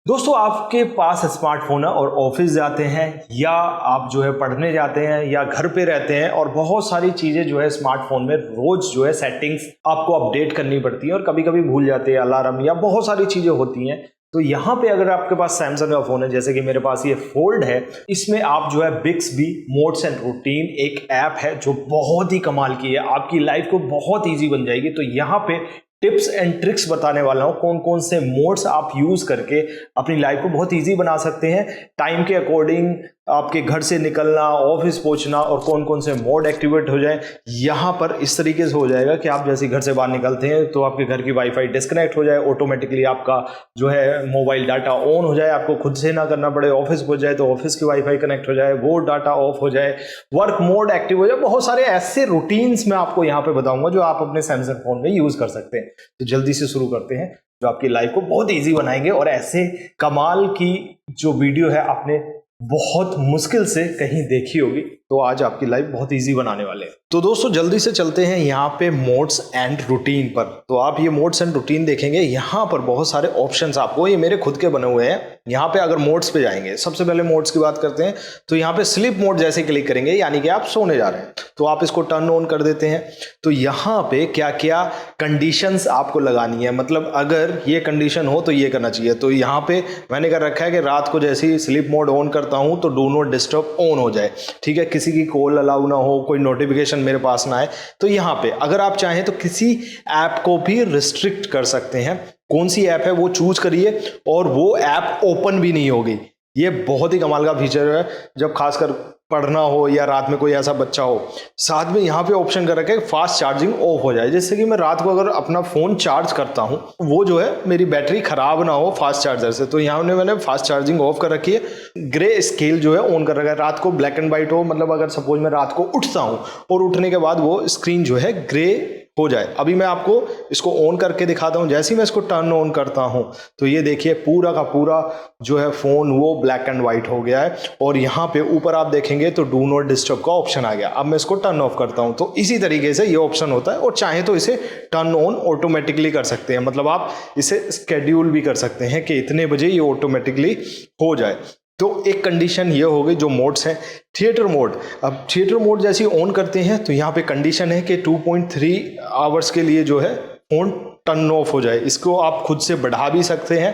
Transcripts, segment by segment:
दोस्तों आपके पास स्मार्टफोन है और ऑफिस जाते हैं या आप जो है पढ़ने जाते हैं या घर पे रहते हैं और बहुत सारी चीजें जो है स्मार्टफोन में रोज जो है सेटिंग्स आपको अपडेट करनी पड़ती है और कभी कभी भूल जाते हैं अलार्म या बहुत सारी चीजें होती हैं। तो यहाँ पे अगर आपके पास सैमसंग का फोन है जैसे कि मेरे पास ये फोल्ड है, इसमें आप जो है बिक्सबी मोड्स एंड रूटीन एक ऐप है जो बहुत ही कमाल की है, आपकी लाइफ को बहुत ईजी बन जाएगी। तो यहाँ पे टिप्स एंड ट्रिक्स बताने वाला हूं कौन कौन से मोड्स आप यूज करके अपनी लाइफ को बहुत इजी बना सकते हैं टाइम के अकॉर्डिंग, आपके घर से निकलना, ऑफिस पहुंचना और कौन कौन से मोड एक्टिवेट हो जाए। यहां पर इस तरीके से हो जाएगा कि आप जैसे घर से बाहर निकलते हैं तो आपके घर की वाईफाई डिस्कनेक्ट हो जाए, ऑटोमेटिकली आपका जो है मोबाइल डाटा ऑन हो जाए, आपको खुद से ना करना पड़े, ऑफिस पहुंच जाए तो ऑफिस की वाईफाई कनेक्ट हो जाए, वो डाटा ऑफ हो जाए, वर्क मोड एक्टिव हो जाए। बहुत सारे ऐसे रूटीन्स मैं आपको यहाँ पे बताऊंगा जो आप अपने सैमसंग फोन में यूज कर सकते हैं। तो जल्दी से शुरू करते हैं जो आपकी लाइफ को बहुत इजी बनाएंगे और ऐसे कमाल की जो वीडियो है आपने बहुत मुश्किल से कहीं देखी होगी, तो आज आपकी लाइफ बहुत इजी बनाने वाले हैं। तो दोस्तों जल्दी से चलते हैं यहाँ पे मोड्स एंड रूटीन पर। तो आप ये मोड्स एंड रूटीन देखेंगे, यहाँ पर बहुत सारे ऑप्शंस आपको, ये मेरे खुद के बने हुए हैं। यहाँ पे अगर मोड्स पे जाएंगे, सबसे पहले मोड्स की बात करते हैं तो यहाँ पे स्लीप मोड जैसे क्लिक करेंगे यानी कि आप सोने जा रहे हैं तो आप इसको टर्न ऑन कर देते हैं। तो यहाँ पे क्या क्या कंडीशंस आपको लगानी है, मतलब अगर ये कंडीशन हो तो ये करना चाहिए। तो यहाँ पे मैंने कर रखा है कि रात को जैसे ही स्लीप मोड ऑन करता हूं तो डू नॉट डिस्टर्ब ऑन हो जाए, ठीक है, किसी की कॉल अलाउ ना हो, कोई नोटिफिकेशन मेरे पास ना आए। तो यहाँ पे अगर आप चाहें तो किसी ऐप को भी रिस्ट्रिक्ट कर सकते हैं, कौन सी ऐप है वो चूज करिए और वो ऐप ओपन भी नहीं होगी। ये बहुत ही कमाल का फीचर है जब खासकर पढ़ना हो या रात में कोई ऐसा बच्चा हो। साथ में यहाँ पे ऑप्शन कर रखा है फास्ट चार्जिंग ऑफ हो जाए, जिससे कि मैं रात को अगर अपना फोन चार्ज करता हूँ वो जो है मेरी बैटरी खराब ना हो फास्ट चार्जर से। तो यहाँ मैंने फास्ट चार्जिंग ऑफ कर रखी है। ग्रे स्केल जो है ऑन कर रखा है, रात को ब्लैक एंड व्हाइट हो, मतलब अगर सपोज मैं रात को उठता हूँ और उठने के बाद वो स्क्रीन जो है ग्रे हो जाए। अभी मैं आपको इसको ऑन करके दिखाता हूं। जैसे ही मैं इसको टर्न ऑन करता हूं तो ये देखिए पूरा का पूरा जो है फोन वो ब्लैक एंड व्हाइट हो गया है और यहां पे ऊपर आप देखेंगे तो डू नॉट डिस्टर्ब का ऑप्शन आ गया। अब मैं इसको टर्न ऑफ करता हूं तो इसी तरीके से ये ऑप्शन होता है और चाहे तो इसे टर्न ऑन ऑटोमेटिकली कर सकते हैं, मतलब आप इसे स्केड्यूल भी कर सकते हैं कि इतने बजे ये ऑटोमेटिकली हो जाए। तो एक कंडीशन ये हो गई जो मोड्स हैं। थिएटर मोड, अब थिएटर मोड जैसे ऑन करते हैं तो यहाँ पे कंडीशन है कि 2.3 आवर्स के लिए जो है फोन टर्न ऑफ हो जाए। इसको आप खुद से बढ़ा भी सकते हैं,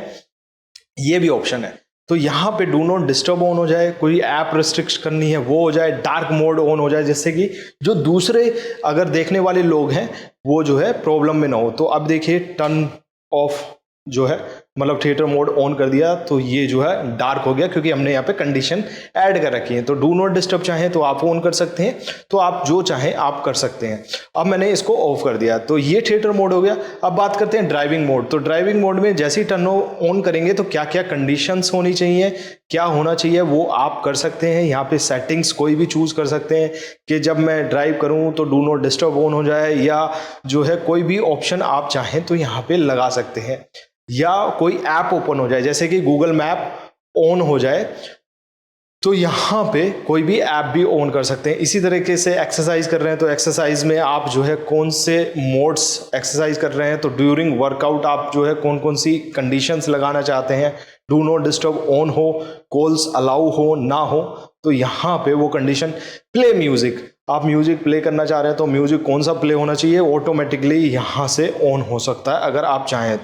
ये भी ऑप्शन है। तो यहाँ पे डू नॉट डिस्टर्ब ऑन हो जाए, कोई ऐप रिस्ट्रिक्ट करनी है वो हो जाए, डार्क मोड ऑन हो जाए जिससे कि जो दूसरे अगर देखने वाले लोग हैं वो जो है प्रॉब्लम में ना हो। तो अब देखिए टर्न ऑफ जो है मतलब थिएटर मोड ऑन कर दिया तो ये जो है डार्क हो गया क्योंकि हमने यहाँ पे कंडीशन ऐड कर रखी है। तो डू नॉट डिस्टर्ब चाहें तो आप ऑन कर सकते हैं, तो आप जो चाहें आप कर सकते हैं। अब मैंने इसको ऑफ कर दिया तो ये थिएटर मोड हो गया। अब बात करते हैं ड्राइविंग मोड। तो ड्राइविंग मोड में जैसे ही टर्न ऑन करेंगे तो क्या क्या कंडीशंस होनी चाहिए, क्या होना चाहिए वो आप कर सकते हैं। यहाँ पे सेटिंग्स कोई भी चूज कर सकते हैं कि जब मैं ड्राइव करूँ तो डू नॉट डिस्टर्ब ऑन हो जाए, या जो है कोई भी ऑप्शन आप चाहें तो यहाँ पे लगा सकते हैं, या कोई ऐप ओपन हो जाए जैसे कि गूगल मैप ऑन हो जाए तो यहाँ पे कोई भी ऐप भी ऑन कर सकते हैं। इसी तरीके से एक्सरसाइज कर रहे हैं तो एक्सरसाइज में आप जो है कौन से मोड्स एक्सरसाइज कर रहे हैं, तो ड्यूरिंग वर्कआउट आप जो है कौन कौन सी कंडीशंस लगाना चाहते हैं, डू नॉट डिस्टर्ब ऑन हो, कॉल्स अलाउ हो ना हो, तो यहाँ पे वो कंडीशन। प्ले म्यूजिक, आप म्यूजिक प्ले करना चाह रहे हैं तो म्यूजिक कौन सा प्ले होना चाहिए ऑटोमेटिकली यहाँ से ऑन हो सकता है अगर आप चाहें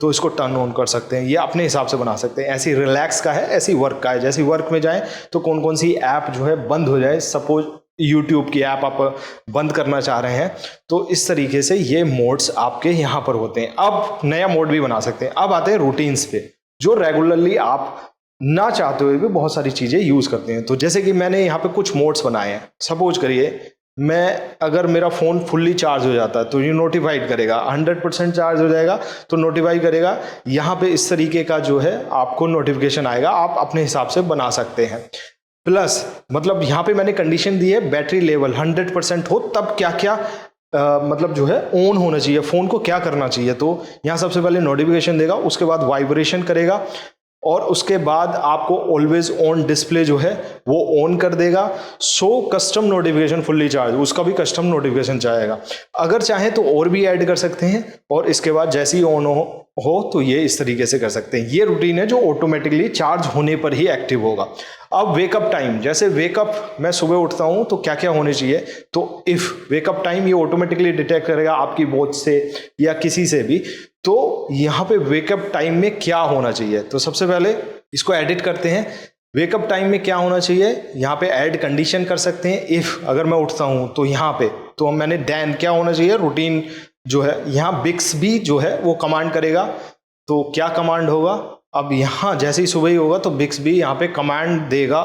तो इसको टर्न ऑन कर सकते हैं। ये अपने हिसाब से बना सकते हैं। ऐसी रिलैक्स का है, ऐसी वर्क का है। जैसे वर्क में जाएं तो कौन कौन सी ऐप जो है बंद हो जाए, सपोज यूट्यूब की ऐप आप बंद करना चाह रहे हैं तो इस तरीके से ये मोड्स आपके यहाँ पर होते हैं। अब नया मोड भी बना सकते हैं। अब आते हैं रूटीन्स पे जो रेगुलरली आप ना चाहते हुए भी बहुत सारी चीजें यूज करते हैं। तो जैसे कि मैंने यहाँ पे कुछ मोड्स बनाए हैं। सपोज करिए मैं अगर मेरा फोन फुल्ली चार्ज हो जाता है तो ये नोटिफाइड करेगा, 100% चार्ज हो जाएगा तो नोटिफाई करेगा। यहाँ पे इस तरीके का जो है आपको नोटिफिकेशन आएगा, आप अपने हिसाब से बना सकते हैं। प्लस मतलब यहाँ पे मैंने कंडीशन दी है बैटरी लेवल 100% हो तब क्या क्या मतलब जो है ऑन होना चाहिए, फोन को क्या करना चाहिए। तो यहाँ सबसे पहले नोटिफिकेशन देगा, उसके बाद वाइब्रेशन करेगा, और उसके बाद आपको ऑलवेज ऑन डिस्प्ले जो है वो ऑन कर देगा। Show custom notification fully charge, उसका भी कस्टम नोटिफिकेशन चाहेगा। अगर चाहे तो और भी ऐड कर सकते हैं, और इसके बाद जैसे ही ऑन हो तो ये इस तरीके से कर सकते हैं। ये रूटीन है जो ऑटोमेटिकली चार्ज होने पर ही एक्टिव होगा। अब वेकअप टाइम, जैसे वेकअप मैं सुबह उठता हूं तो क्या क्या होने चाहिए, तो इफ वेकअप टाइम ये ऑटोमेटिकली डिटेक्ट करेगा आपकी वॉच से या किसी से भी। तो यहाँ पे वेकअप टाइम में क्या होना चाहिए, तो सबसे पहले इसको एडिट करते हैं। वेकअप टाइम में क्या होना चाहिए, यहाँ पे ऐड कंडीशन कर सकते हैं। इफ अगर मैं उठता हूं तो यहाँ पे तो मैंने डैन क्या होना चाहिए, रूटीन जो है यहाँ बिक्स भी जो है वो कमांड करेगा। तो क्या कमांड होगा, अब यहाँ जैसे ही सुबह ही होगा तो बिक्स भी यहाँ पे कमांड देगा,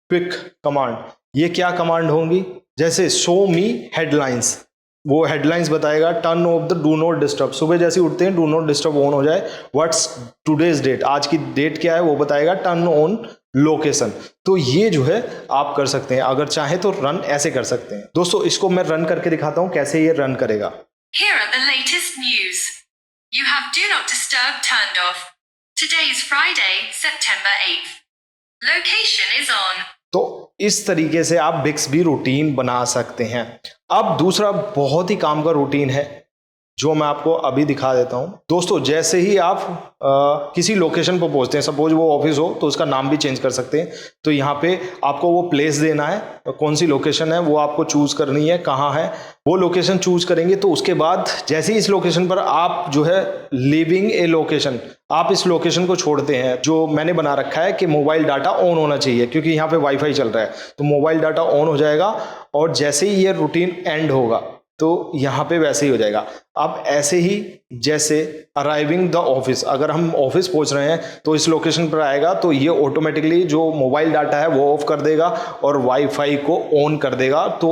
क्विक कमांड। ये क्या कमांड होंगी, जैसे शो मी हेडलाइंस, वो हेडलाइंस बताएगा। Turn off the do not disturb, सुबह जैसे उठते हैं डू नॉट डिस्टर्ब ऑन हो जाए। व्हाट्स टुडेज डेट, आज की डेट क्या है वो बताएगा। Turn on location. तो ये जो है आप कर सकते हैं, अगर चाहे तो रन ऐसे कर सकते हैं। दोस्तों इसको मैं रन करके दिखाता हूं कैसे ये रन करेगा। Here are the latest news. You have Do Not Disturb turned off. Today is Friday, September 8th. Location is on. तो इस तरीके से आप बिक्स भी रूटीन बना सकते हैं। अब दूसरा बहुत ही काम का रूटीन है जो मैं आपको अभी दिखा देता हूं। दोस्तों जैसे ही आप किसी लोकेशन पर पहुंचते हैं, सपोज वो ऑफिस हो तो उसका नाम भी चेंज कर सकते हैं। तो यहाँ पे आपको वो प्लेस देना है, कौन सी लोकेशन है वो आपको चूज करनी है, कहाँ है वो लोकेशन चूज करेंगे। तो उसके बाद जैसे ही इस लोकेशन पर आप जो है लिविंग ए लोकेशन, आप इस लोकेशन को छोड़ते हैं, जो मैंने बना रखा है कि मोबाइल डाटा ऑन होना चाहिए क्योंकि यहाँ पे वाईफाई चल रहा है, तो मोबाइल डाटा ऑन हो जाएगा। और जैसे ही ये रूटीन एंड होगा तो यहाँ पे वैसे ही हो जाएगा। अब ऐसे ही जैसे अराइविंग द ऑफिस, अगर हम ऑफिस पहुंच रहे हैं तो इस लोकेशन पर आएगा तो ये ऑटोमेटिकली जो मोबाइल डाटा है वो ऑफ कर देगा और वाईफाई को ऑन कर देगा। तो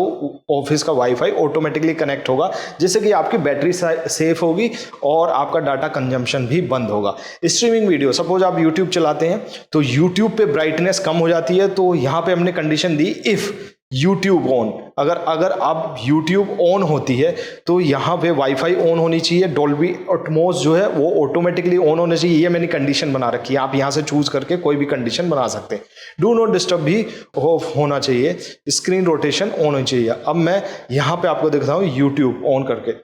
ऑफिस का वाईफाई ऑटोमेटिकली कनेक्ट होगा, जिससे कि आपकी बैटरी सेफ होगी और आपका डाटा कंजम्पशन भी बंद होगा। स्ट्रीमिंग वीडियो, सपोज आप यूट्यूब चलाते हैं तो यूट्यूब पे ब्राइटनेस कम हो जाती है, तो यहाँ पे हमने condition the if YouTube on. अगर अब YouTube ऑन होती है तो यहाँ पे वाईफाई ऑन होनी चाहिए, डॉल्बी एटमॉस जो है वो ऑटोमेटिकली ऑन होना चाहिए। ये मैंने कंडीशन बना रखी है, आप यहाँ से चूज करके कोई भी कंडीशन बना सकते हैं। डू नॉट डिस्टर्ब भी ऑफ होना चाहिए, स्क्रीन रोटेशन ऑन होनी चाहिए। अब मैं यहाँ पे आपको दिखाता हूँ YouTube ऑन करके।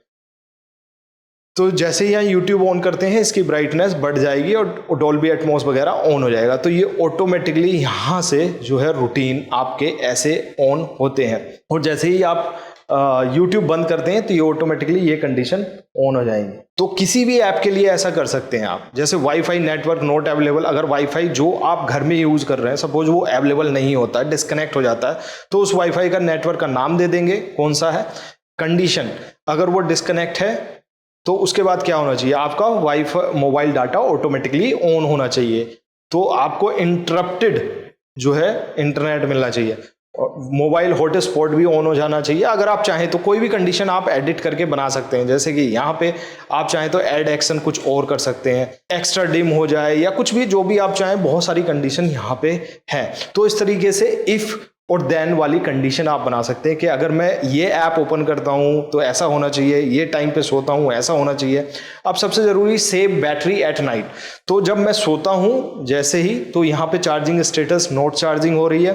तो जैसे ही यहाँ YouTube ऑन करते हैं इसकी ब्राइटनेस बढ़ जाएगी और डॉल्बी एटमॉस वगैरह ऑन हो जाएगा। तो ये ऑटोमेटिकली यहाँ से जो है रूटीन आपके ऐसे ऑन होते हैं। और जैसे ही आप YouTube बंद करते हैं तो ये ऑटोमेटिकली ये कंडीशन ऑन हो जाएंगी। तो किसी भी ऐप के लिए ऐसा कर सकते हैं आप, जैसे वाईफाई नेटवर्क नॉट अवेलेबल, अगर वाईफाई जो आप घर में यूज कर रहे हैं सपोज वो अवेलेबल नहीं होता है, डिस्कनेक्ट हो जाता है, तो उस वाईफाई का नेटवर्क का नाम दे देंगे, कौन सा है, कंडीशन। अगर वो डिस्कनेक्ट है तो उसके बाद क्या होना चाहिए, आपका wifi mobile data automatically on होना चाहिए। तो आपको इंटरप्टेड जो है इंटरनेट मिलना चाहिए, मोबाइल हॉटस्पॉट भी ऑन हो जाना चाहिए। अगर आप चाहें तो कोई भी कंडीशन आप एडिट करके बना सकते हैं, जैसे कि यहाँ पे आप चाहें तो ऐड एक्शन कुछ और कर सकते हैं, एक्स्ट्रा डिम हो जाए या कुछ भी, जो भी आप चाहें, बहुत सारी कंडीशन यहाँ पे है। तो इस तरीके से इफ और देन वाली कंडीशन आप बना सकते हैं कि अगर मैं ये ऐप ओपन करता हूं तो ऐसा होना चाहिए, ये टाइम पे सोता हूं ऐसा होना चाहिए। अब सबसे जरूरी सेव बैटरी एट नाइट। तो जब मैं सोता हूं जैसे ही तो यहाँ पे चार्जिंग स्टेटस नॉट चार्जिंग हो रही है,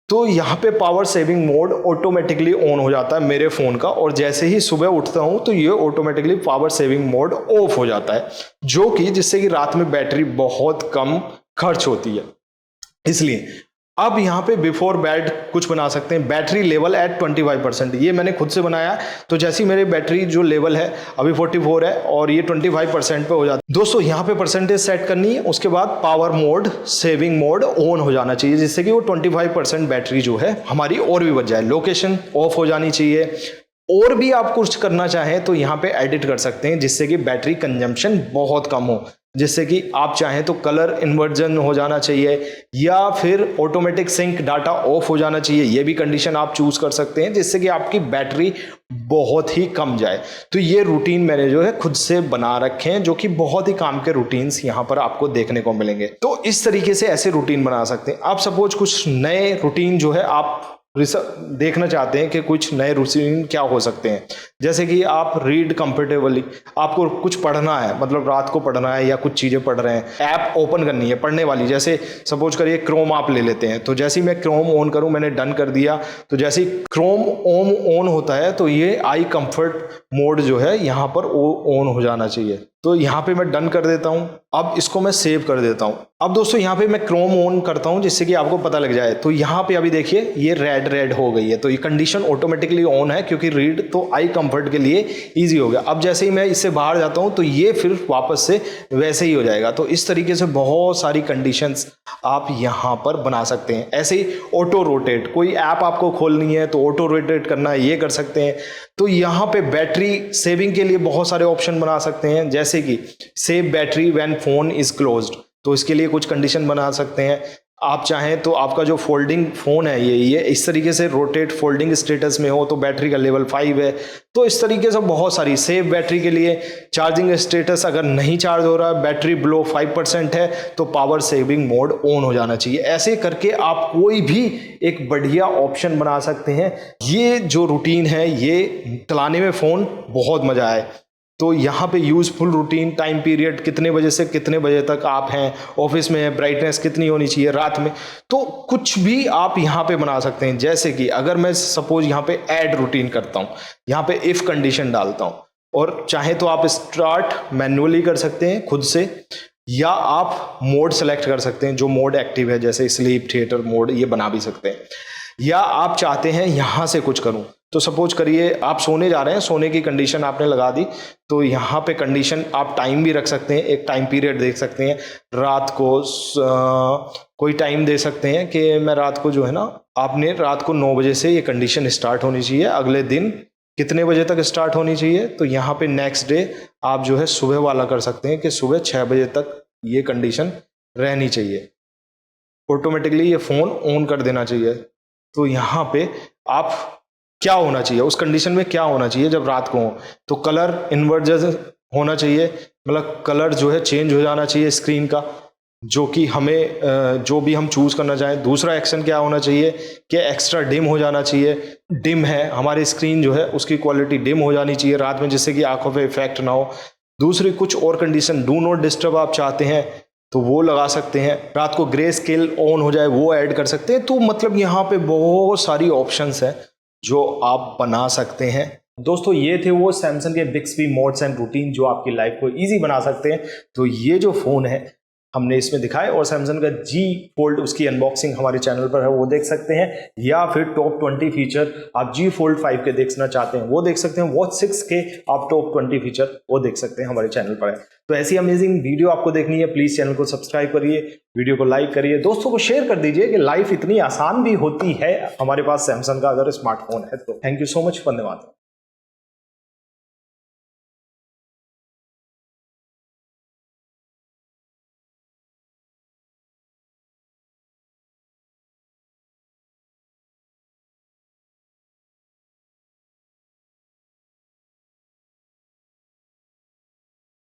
तो यहाँ पे power saving mode automatically on हो जाता है मेरे फोन का, और जैसे ही सुबह उठता हूं तो ये automatically power saving mode of हो जाता है, जो कि जिससे कि रात में बैटरी बहुत कम खर्च होती है। इसलिए अब यहाँ पे बिफोर बेड कुछ बना सकते हैं, बैटरी लेवल एट 25%। ये मैंने खुद से बनाया, तो जैसी मेरी बैटरी जो लेवल है अभी 44 है और ये 25% पे हो जाता है। दोस्तों यहाँ पे परसेंटेज सेट करनी है, उसके बाद power mode saving mode on हो जाना चाहिए, जिससे कि वो 25% बैटरी जो है हमारी और भी बच जाए। लोकेशन ऑफ हो जानी चाहिए। और भी आप कुछ करना चाहें तो यहाँ पे एडिट कर सकते हैं, जिससे कि बैटरी कंजम्पशन बहुत कम हो, जिससे कि आप चाहें तो कलर इन्वर्जन हो जाना चाहिए या फिर ऑटोमेटिक सिंक डाटा ऑफ हो जाना चाहिए। ये भी कंडीशन आप चूज कर सकते हैं, जिससे कि आपकी बैटरी बहुत ही कम जाए। तो ये रूटीन मैंने जो है खुद से बना रखे हैं, जो कि बहुत ही काम के रूटीन्स यहाँ पर आपको देखने को मिलेंगे। तो इस तरीके से ऐसे रूटीन बना सकते हैं आप। सपोज कुछ नए रूटीन जो है आप देखना चाहते हैं कि कुछ नए रूटीन क्या हो सकते हैं, जैसे कि आप रीड कंफर्टेबली, आपको कुछ पढ़ना है, मतलब रात को पढ़ना है या कुछ चीज़ें पढ़ रहे हैं, ऐप ओपन करनी है पढ़ने वाली, जैसे सपोज करिए क्रोम आप ले लेते हैं, तो जैसे ही मैं क्रोम ऑन करूं, मैंने डन कर दिया, तो जैसे ही क्रोम ऑन होता है तो ये आई कंफर्ट मोड जो है यहाँ पर ऑन हो जाना चाहिए। तो यहाँ पे मैं डन कर देता हूँ। अब इसको मैं सेव कर देता हूँ। अब दोस्तों यहाँ पे मैं क्रोम ऑन करता हूँ जिससे कि आपको पता लग जाए। तो यहाँ पे अभी देखिए ये रेड हो गई है, तो ये कंडीशन ऑटोमेटिकली ऑन है क्योंकि रीड तो आई कंफर्ट के लिए इजी हो गया। अब जैसे ही मैं इससे बाहर जाता हूँ तो ये फिर वापस से वैसे ही हो जाएगा। तो इस तरीके से बहुत सारी कंडीशंस आप यहाँ पर बना सकते हैं। ऐसे ही ऑटो रोटेट, कोई ऐप आपको खोलनी है तो ऑटो रोटेट करना है, ये कर सकते हैं। तो यहाँ पे बैटरी सेविंग के लिए बहुत सारे ऑप्शन बना सकते हैं, जैसे कि save battery when phone is closed, तो इसके लिए कुछ कंडीशन बना सकते हैं। आप चाहें तो आपका जो फोल्डिंग फोन है ये इस तरीके से रोटेट फोल्डिंग स्टेटस में हो तो बैटरी का लेवल 5 है। तो इस तरीके से बहुत सारी सेव बैटरी के लिए, चार्जिंग स्टेटस अगर नहीं चार्ज हो रहा है, बैटरी बिलो 5% है तो पावर सेविंग मोड ऑन हो जाना चाहिए। ऐसे करके आप कोई भी एक बढ़िया ऑप्शन बना सकते हैं। ये जो रूटीन है ये चलाने में फ़ोन बहुत मज़ा आए। तो यहाँ पे यूजफुल रूटीन, टाइम पीरियड, कितने बजे से कितने बजे तक आप हैं, ऑफिस में है, ब्राइटनेस कितनी होनी चाहिए रात में, तो कुछ भी आप यहाँ पे बना सकते हैं। जैसे कि अगर मैं सपोज यहाँ पे ऐड रूटीन करता हूँ, यहाँ पे इफ कंडीशन डालता हूँ, और चाहे तो आप स्टार्ट मैन्युअली कर सकते हैं खुद से, या आप मोड सेलेक्ट कर सकते हैं जो मोड एक्टिव है, जैसे स्लीप, थिएटर मोड, ये बना भी सकते हैं। या आप चाहते हैं यहाँ से कुछ करूँ, तो सपोज करिए आप सोने जा रहे हैं, सोने की कंडीशन आपने लगा दी, तो यहाँ पे कंडीशन आप टाइम भी रख सकते हैं, एक टाइम पीरियड देख सकते हैं, रात को कोई टाइम दे सकते हैं कि मैं रात को जो है ना, आपने रात को 9 बजे से ये कंडीशन स्टार्ट होनी चाहिए, अगले दिन कितने बजे तक स्टार्ट होनी चाहिए। तो यहाँ पे नेक्स्ट डे आप जो है सुबह वाला कर सकते हैं कि सुबह 6 बजे तक ये कंडीशन रहनी चाहिए, ऑटोमेटिकली ये फ़ोन ऑन कर देना चाहिए। तो यहाँ पे आप क्या होना चाहिए, उस कंडीशन में क्या होना चाहिए जब रात को हो, तो कलर इन्वर्जन होना चाहिए, मतलब कलर जो है चेंज हो जाना चाहिए स्क्रीन का, जो कि हमें जो भी हम चूज करना चाहें। दूसरा एक्शन क्या होना चाहिए कि एक्स्ट्रा डिम हो जाना चाहिए, डिम है हमारी स्क्रीन जो है उसकी क्वालिटी डिम हो जानी चाहिए रात में, जिससे कि आंखों पे इफेक्ट ना हो। दूसरी कुछ और कंडीशन, डू नॉट डिस्टर्ब आप चाहते हैं तो वो लगा सकते हैं, रात को ग्रे स्केल ऑन हो जाए वो ऐड कर सकते हैं। तो मतलब यहाँ पे बहुत सारी ऑप्शंस हैं जो आप बना सकते हैं। दोस्तों ये थे वो सैमसंग के बिक्सबी मोड्स एंड रूटीन जो आपकी लाइफ को इजी बना सकते हैं। तो ये जो फ़ोन है हमने इसमें दिखाए, और सैमसंग का G Fold उसकी अनबॉक्सिंग हमारे चैनल पर है, वो देख सकते हैं, या फिर टॉप 20 फीचर आप G Fold 5 के देखना चाहते हैं वो देख सकते हैं, Watch 6 के आप टॉप 20 फीचर वो देख सकते हैं, हमारे चैनल पर है। तो ऐसी अमेजिंग वीडियो आपको देखनी है, प्लीज चैनल को सब्सक्राइब करिए, वीडियो को लाइक करिए, दोस्तों को शेयर कर दीजिए कि लाइफ इतनी आसान भी होती है हमारे पास सैमसंग का अगर स्मार्टफोन है तो। थैंक यू सो मच, धन्यवाद।